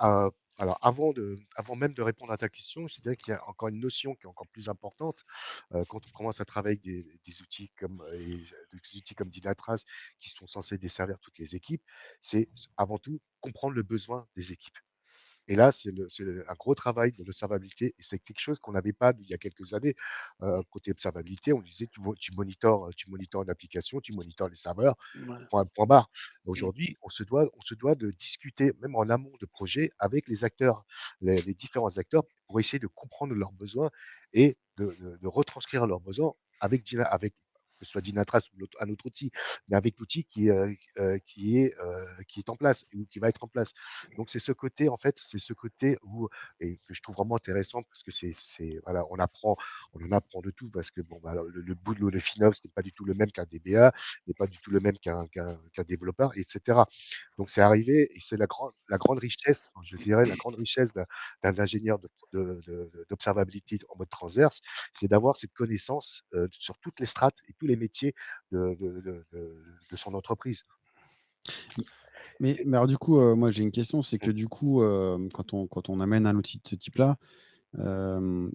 alors avant même de répondre à ta question, je te dirais qu'il y a encore une notion qui est encore plus importante quand on commence à travailler avec des outils des outils comme Dynatrace qui sont censés desservir toutes les équipes, c'est avant tout comprendre le besoin des équipes. Et là, un gros travail de l'observabilité et c'est quelque chose qu'on n'avait pas il y a quelques années. Côté observabilité, on disait tu monitores une application, tu monitores les serveurs, Ouais. point barre. Mmh. Aujourd'hui, on se doit de discuter, même en amont de projet, avec les acteurs, les différents acteurs, pour essayer de comprendre leurs besoins et de retranscrire leurs besoins avec que ce soit Dynatrace ou un autre outil, mais avec l'outil qui est en place ou qui va être en place. Donc c'est ce côté, en fait, c'est ce côté où et que je trouve vraiment intéressant parce que voilà, on en apprend de tout parce que bon, bah, alors le boulot de FinOps n'est pas du tout le même qu'un DBA, n'est pas du tout le même qu'un développeur, et cetera. Donc c'est arrivé et c'est la grande richesse, enfin, je dirais, la grande richesse d'un ingénieur d'observabilité en mode transverse, c'est d'avoir cette connaissance, sur toutes les strates et tous les métiers de son entreprise. Mais alors du coup, moi j'ai une question, c'est que du coup, quand on amène un outil de ce type-là,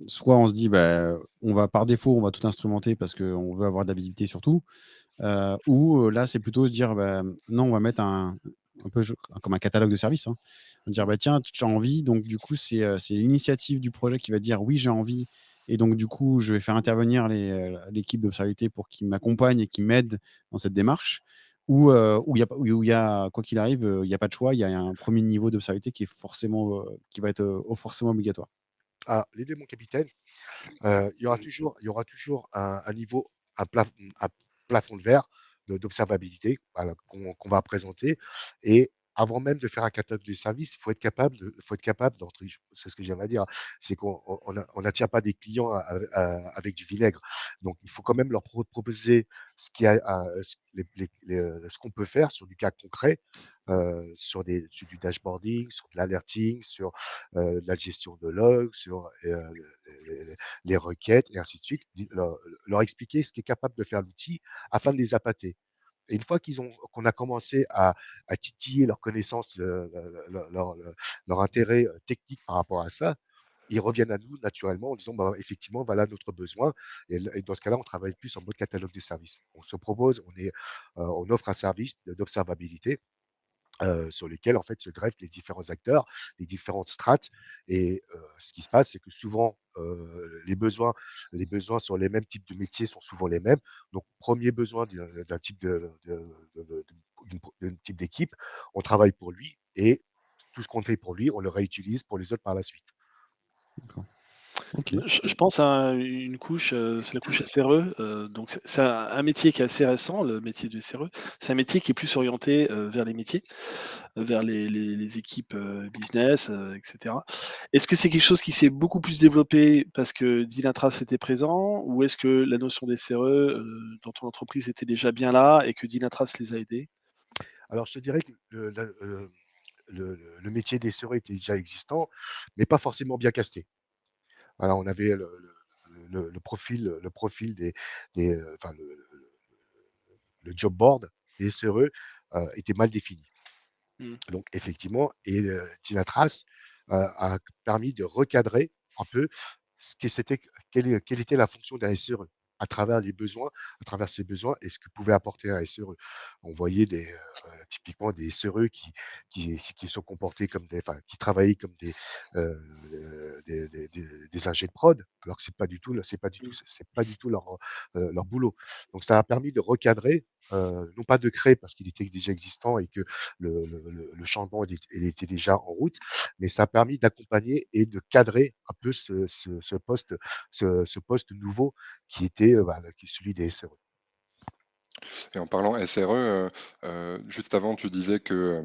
soit on se dit, bah, on va par défaut, on va tout instrumenter parce qu'on veut avoir de la visibilité sur tout, ou, là, c'est plutôt se dire, bah, non, on va mettre un peu comme un catalogue de services, hein. Dire: Mmh. «Bah, tiens, tu as envie», donc du coup, c'est l'initiative du projet qui va dire: «Oui, j'ai envie», et donc du coup, je vais faire intervenir l'équipe d'observabilité pour qu'ils m'accompagnent et qu'ils m'aident dans cette démarche, ou il y a pas où il y a quoi qu'il arrive, il y a pas de choix, il y a un premier niveau d'observabilité qui est forcément, qui va être, forcément obligatoire. Ah, les 2 mon capitaine. Il y aura toujours un niveau, un plafond de verre d'observabilité, voilà, qu'on va présenter et avant même de faire un catalogue des services, il faut être capable d'entrer c'est ce que j'aime à dire, c'est qu'on n'attire pas des clients avec du vinaigre. Donc il faut quand même leur proposer ce qu'il y a ce qu'on peut faire sur du cas concret, sur du dashboarding, sur de l'alerting, sur, de la gestion de logs, sur, les requêtes et ainsi de suite, leur expliquer ce qu'est capable de faire l'outil afin de les appâter. Et une fois qu'on a commencé à titiller leur connaissance, leur intérêt technique par rapport à ça, ils reviennent à nous naturellement en disant bah, effectivement, voilà notre besoin. Et dans ce cas-là, on travaille plus en mode catalogue des services. On se propose, on offre un service d'observabilité sur lesquels en fait se greffent les différents acteurs, les différentes strates. Et ce qui se passe, c'est que souvent les besoins sur les mêmes types de métiers sont souvent les mêmes. Donc, premier besoin d'un type d'un type d'équipe, on travaille pour lui et tout ce qu'on fait pour lui, on le réutilise pour les autres par la suite. D'accord. OK. Je pense à une couche, c'est la couche SRE, donc c'est un métier qui est assez récent, le métier de SRE. C'est un métier qui est plus orienté, vers les métiers, vers les équipes, business, et cetera. Est-ce que c'est quelque chose qui s'est beaucoup plus développé parce que Dynatrace était présent? Ou est-ce que la notion des SRE, dans ton entreprise était déjà bien là et que Dynatrace les a aidés? Alors, je te dirais que le métier des SRE était déjà existant, mais pas forcément bien casté. Voilà, on avait le profil enfin, le job board des SRE était mal défini. Mmh. Donc effectivement et Dynatrace, a permis de recadrer un peu ce que c'était quelle était la fonction d'un SRE à travers ses besoins et ce que pouvait apporter un SRE. On voyait typiquement des SRE qui sont comportés comme qui travaillaient comme des ingés de prod, alors que c'est pas du tout, Mmh. c'est pas du tout leur boulot. Donc ça a permis de recadrer, non pas de créer parce qu'il était déjà existant et que le changement il était déjà en route, mais ça a permis d'accompagner et de cadrer un peu ce poste nouveau qui était, qui est celui des SRE. Et en parlant SRE, juste avant, tu disais que,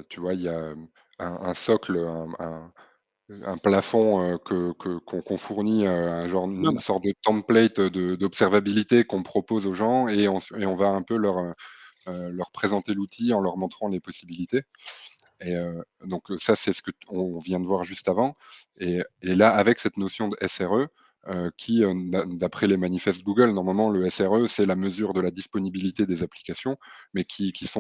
tu vois, il y a, un socle, un plafond, qu'on fournit, un genre Non, une non. sorte de template, d'observabilité qu'on propose aux gens et on va un peu leur présenter l'outil en leur montrant les possibilités. Et donc ça, c'est ce que on vient de voir juste avant. Et là, avec cette notion de SRE, qui, d'après les manifestes Google, normalement, le SRE, c'est la mesure de la disponibilité des applications, mais qui est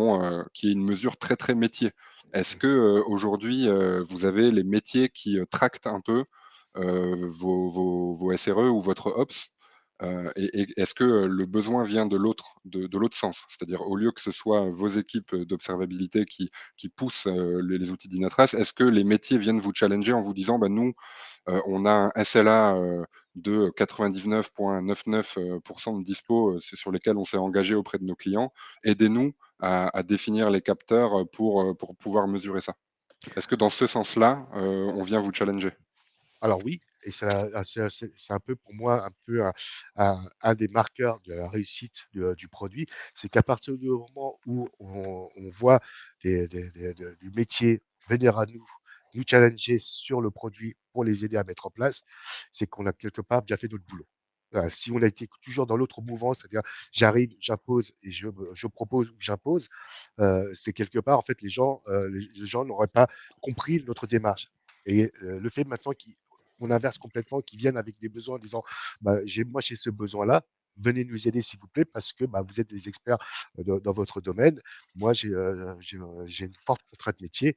une mesure très, très métier. Est-ce que, aujourd'hui, vous avez les métiers qui, tractent un peu, vos SRE ou votre Ops? Et est-ce que, le besoin vient de l'autre sens? C'est-à-dire au lieu que ce soit vos équipes, d'observabilité qui poussent, les outils d'Inatrace, est-ce que les métiers viennent vous challenger en vous disant: «Bah, nous, on a un SLA, de 99,99 de dispo, sur lesquels on s'est engagé auprès de nos clients. Aidez-nous à définir les capteurs, pour pouvoir mesurer ça». Est-ce que dans ce sens-là, on vient vous challenger? Alors oui, et ça c'est un peu pour moi un peu un des marqueurs de la réussite du produit. C'est qu'à partir du moment où on voit du métier venir à nous challenger sur le produit pour les aider à mettre en place, c'est qu'on a quelque part bien fait notre boulot. Si on a été toujours dans l'autre mouvement, c'est-à-dire j'arrive, j'impose et je propose ou j'impose, c'est quelque part en fait les gens n'auraient pas compris notre démarche. Et le fait maintenant qu'on inverse complètement, qu'ils viennent avec des besoins en disant: «Bah, j'ai ce besoin-là, venez nous aider s'il vous plaît parce que, bah, vous êtes des experts, dans votre domaine. Moi j'ai une forte contrainte métier,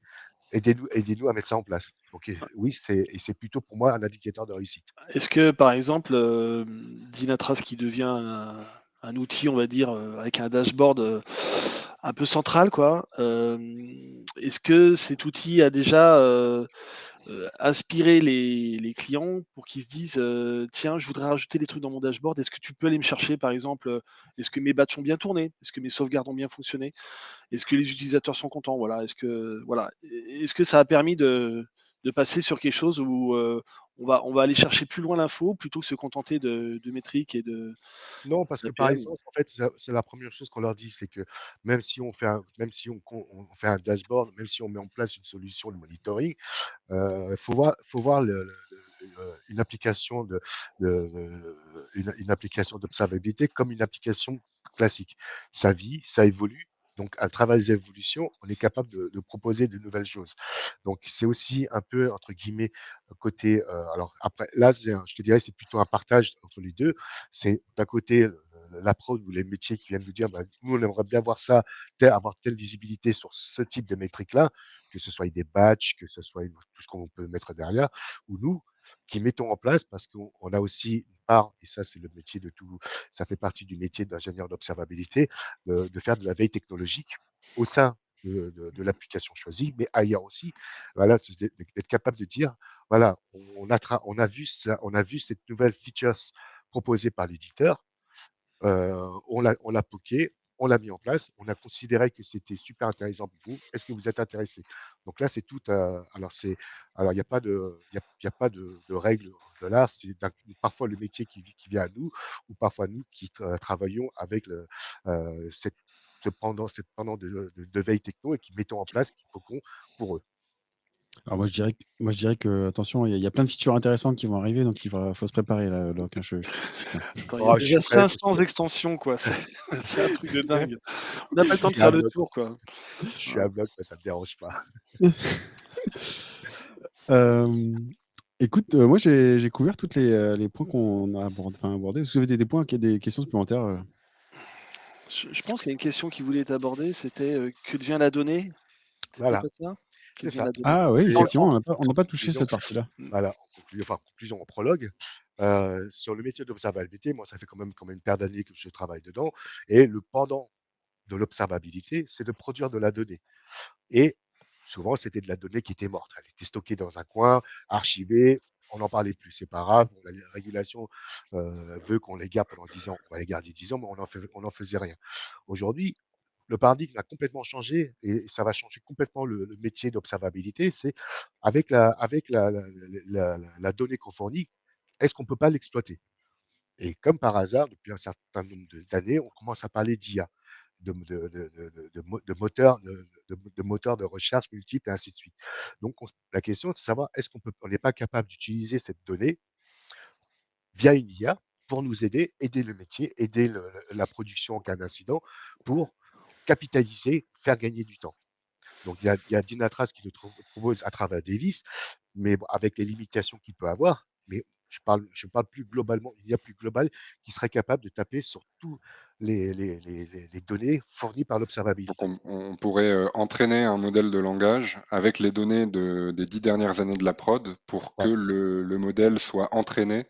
aidez-nous à mettre ça en place». Donc oui, c'est plutôt pour moi un indicateur de réussite. Est-ce que, par exemple, Dynatrace qui devient un outil, on va dire, avec un dashboard, un peu central quoi, est-ce que cet outil a déjà, inspiré les clients pour qu'ils se disent, «Tiens, je voudrais rajouter des trucs dans mon dashboard, est-ce que tu peux aller me chercher?» par exemple, «Est-ce que mes batchs ont bien tourné? Est-ce que mes sauvegardes ont bien fonctionné? Est-ce que les utilisateurs sont contents?» Voilà, est-ce que ça a permis de passer sur quelque chose où, on va aller chercher plus loin l'info plutôt que se contenter de métriques et de Non, parce que par d'APM? essence, en fait, c'est la première chose qu'on leur dit, c'est que même si on fait un dashboard, même si on met en place une solution de monitoring, faut voir une application une application d'observabilité comme une application classique. Ça vit, ça évolue. Donc, à travers les évolutions, on est capable de proposer de nouvelles choses. Donc, c'est aussi un peu, entre guillemets, côté, alors après, là, je te dirais, c'est plutôt un partage entre les deux. C'est d'un côté la prod ou les métiers qui viennent nous dire, bah, nous, on aimerait bien voir ça, avoir telle visibilité sur ce type de métrique-là, que ce soit des batchs, que ce soit tout ce qu'on peut mettre derrière, ou nous qui mettons en place parce qu'on a aussi une part, et ça c'est le métier de tout, ça fait partie du métier d'ingénieur d'observabilité, de faire de la veille technologique au sein de l'application choisie, mais ailleurs aussi, voilà, d'être capable de dire, voilà, on a vu ça, on a vu cette nouvelle features proposée par l'éditeur, on l'a poké, on l'a mis en place, on a considéré que c'était super intéressant pour vous. Est-ce que vous êtes intéressé? Donc là, c'est tout, alors il y a pas il y a pas de règle de l'art, c'est parfois le métier qui vient à nous ou parfois nous qui travaillons avec cette pendant de veille techno et qui mettons en place, qui poquons pour eux. Alors moi je dirais que attention, il y a plein de features intéressantes qui vont arriver, donc faut se préparer là, Loc, hein, je te dis tout de suite, hein. Attends, il y a Oh, je suis déjà prêt, 500 extensions quoi, c'est c'est un truc de dingue. On n'a pas le je temps de suis à faire le bloc, tour quoi. je suis Voilà. à bloc, mais ça me dérange pas. Hem, écoute, moi j'ai couvert toutes les points qu'on a abordés. Est-ce que vous avez des points, des questions supplémentaires, Je pense qu'il y a une question qui voulait être abordée, c'était, que devient la donnée? C'était pas Voilà, ça? Que c'est devient ça. la donnée? Ah oui, Et effectivement, on n'a en pas touché conclusion cette partie-là. Mmh. Voilà, en conclusion, en prologue, sur le métier d'observabilité, moi, ça fait quand même une paire d'années que je travaille dedans et le pendant de l'observabilité, c'est de produire de la donnée et souvent, c'était de la donnée qui était morte. Elle était stockée dans un coin, archivée. on n'en parlait plus. C'est pas grave, la régulation veut qu'on les garde pendant 10 ans. On va les garder 10 ans, mais on n'en faisait rien. Aujourd'hui, le paradigme a complètement changé et ça va changer complètement le métier d'observabilité. C'est avec la donnée qu'on fournit, est-ce qu'on ne peut pas l'exploiter? Et comme par hasard, depuis un certain nombre d'années, on commence à parler d'IA, de moteurs de moteurs de recherche multiples et ainsi de suite. Donc la question est de savoir est-ce on n'est pas capable d'utiliser cette donnée via une IA pour nous aider le métier, aider la production en cas d'incident pour capitaliser, faire gagner du temps. Donc il y a Dynatrace qui le propose à travers Davis, mais bon, avec les limitations qu'il peut avoir. Mais je parle plus globalement, il y a plus global qui serait capable de taper sur tous les données fournies par Donc l'observabilité. on pourrait entraîner un modèle de langage avec les données des 10 dernières années de la prod pour que Ouais, le modèle soit entraîné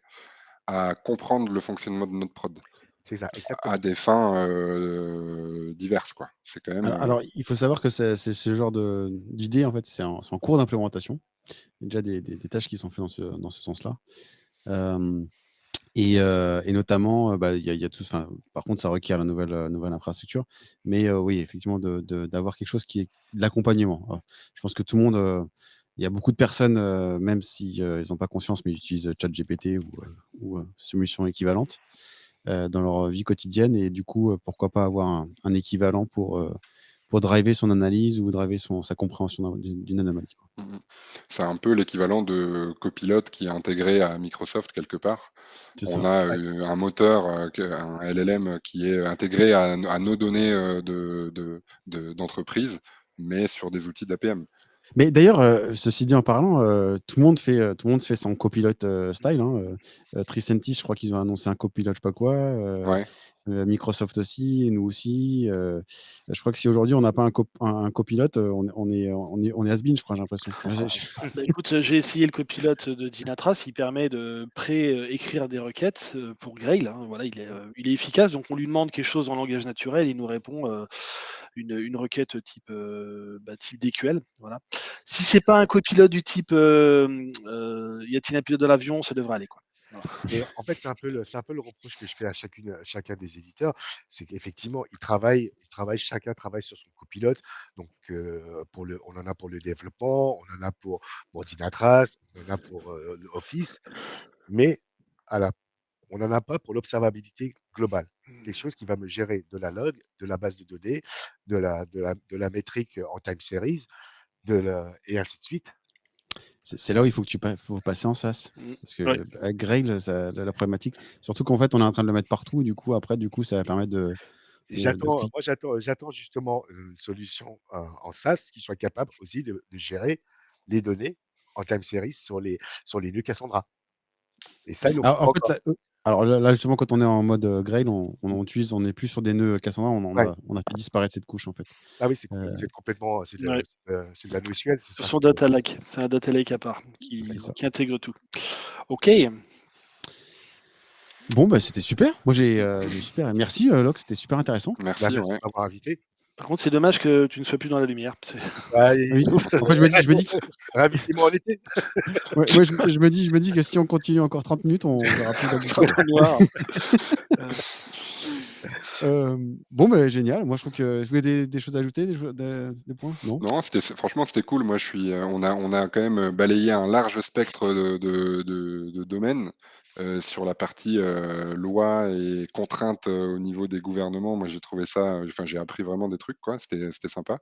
à comprendre le fonctionnement de notre prod c'est ça, à exactement. des fins diverses, quoi. C'est quand même. Alors, il faut savoir que c'est ce genre d'idée, en fait, c'est en cours d'implémentation. Il y a déjà des tâches qui sont faites dans ce sens-là. Et notamment, il y a tout. Enfin, par contre, ça requiert la nouvelle infrastructure. Mais oui, effectivement, d'avoir quelque chose qui est de l'accompagnement. Je pense que tout le monde, il y a beaucoup de personnes, même si ils n'ont pas conscience, mais ils utilisent ChatGPT ou solutions équivalentes dans leur vie quotidienne. Et du coup, pourquoi pas avoir un équivalent pour driver son analyse ou driver sa compréhension d'une anomalie, quoi. Mhm. C'est un peu l'équivalent de Copilot qui est intégré à Microsoft quelque part. C'est On ça. a Ouais, un moteur, un LLM qui est intégré à nos données d'entreprise, mais sur des outils d'APM. Mais d'ailleurs, ceci dit en parlant, tout le monde fait son copilote style, hein. Tricentis, je crois qu'ils ont annoncé un copilote, je sais pas quoi. Ouais. Microsoft aussi, et nous aussi. Je crois que si aujourd'hui on n'a pas un copilote, on est has-been, je crois, j'ai l'impression. Bah, écoute, j'ai essayé le copilote de Dynatrace, il permet de écrire des requêtes pour Grail, hein, voilà, il est efficace, donc on lui demande quelque chose en langage naturel, il nous répond une requête type DQL, voilà. Si c'est pas un copilote du type y a-t-il un pilote de l'avion, ça devrait aller, quoi. Voilà. mais en fait, c'est un peu le reproche que je fais à chacun des éditeurs, c'est qu'effectivement, chacun travaille sur son copilote. Donc, on en a pour le développement, on en a pour Dynatrace, on en a pour Office, mais à la on n'en a pas pour l'observabilité globale. Quelque chose qui va me gérer de la log, de la base de données, de la métrique en time series, et ainsi de suite. C'est là où il faut faut passer en SaaS. Mmh. Parce Ouais. que avec Grail, la problématique, surtout qu'en fait, on est en train de le mettre partout. Et du coup, après, ça va permettre de Moi, j'attends justement une solution en SaaS qui soit capable aussi de gérer les données en time series sur les nœuds Cassandra. Et ça, ils l'ont Alors, en pas fait, encore. là, justement, quand on est en mode Grail, on n'est plus sur des nœuds Cassandra, Ouais. on a fait disparaître cette couche, en fait. Ah oui, Euh, vous êtes complètement, Ouais. c'est de la NoSQL, c'est ça? Sur Data Lake, c'est un Data Lake à part c'est ça. qui intègre tout. OK. Bon, c'était super. Moi, j'ai super. Merci, Locke, c'était super intéressant. Bah, Merci, merci ouais. de m'avoir invité. Par contre, c'est dommage que tu ne sois plus dans la lumière. Ah, Ah oui. En fait, je me dis, invitez-moi en été. ouais, je me dis que si on continue encore 30 minutes, on verra plus Locke du Dans tout. le noir. Génial. Moi, je trouve que je voulais des choses à ajouter, des points? Non? Non, franchement, c'était cool. Moi, on a quand même balayé un large spectre de domaines sur la partie loi et contraintes au niveau des gouvernements. Moi, j'ai trouvé ça, enfin, j'ai appris vraiment des trucs, quoi. C'était sympa.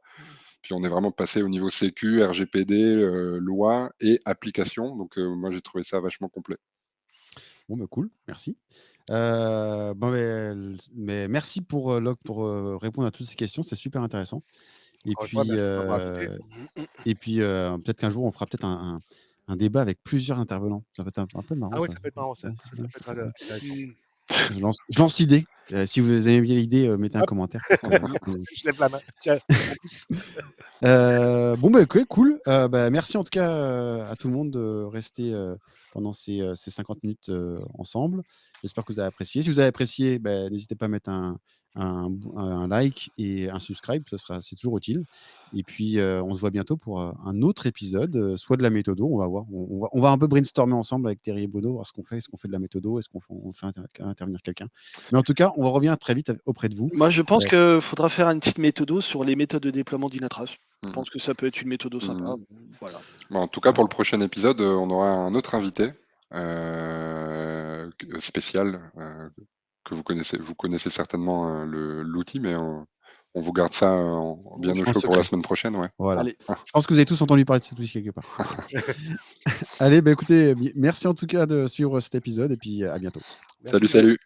Puis on est vraiment passé au niveau sécu, RGPD, loi et application. Donc, moi, j'ai trouvé ça vachement complet. Bon, cool, merci. Mais merci pour, Locke, pour, répondre à toutes ces questions, c'est super intéressant. Et Encore une fois, puis, merci de m'avoir invité. peut-être qu'un jour, on fera peut-être un débat avec plusieurs intervenants. Ça peut être un peu marrant Ah ouais, ça. ça peut être marrant ça. Ça peut être intéressant. Mmh. Je lance l'idée. Si vous aimez bien l'idée, mettez un Hop, commentaire pour qu'on je lève la main. Tiens, on pousse. OK, cool. Merci en tout cas, à tout le monde de rester, pendant ces 50 minutes, ensemble. J'espère que vous avez apprécié. Si vous avez apprécié, n'hésitez pas à mettre un un like et un subscribe, c'est toujours utile. Et puis, on se voit bientôt pour un autre épisode, soit de la méthodo, on va voir. On va un peu brainstormer ensemble avec Thierry et Bono, voir ce qu'on fait. Est-ce qu'on fait de la méthodo? Est-ce on fait intervenir quelqu'un? Mais en tout cas, on revient très vite auprès de vous. Moi, je pense Euh, qu'il faudra faire une petite méthodo sur les méthodes de déploiement d'Inatrace. Je Mhm. pense que ça peut être une méthodo sympa. Mhm. Voilà. Bon, en tout cas, pour le prochain épisode, on aura un autre invité spécial que vous connaissez certainement l'outil, mais on vous garde ça bien En au chaud pour la secret. semaine prochaine. Ouais. Voilà. Allez, Je pense que vous avez tous entendu parler de cet outil quelque part. Allez, bah, écoutez, merci en tout cas de suivre cet épisode et puis à bientôt. Merci. Salut.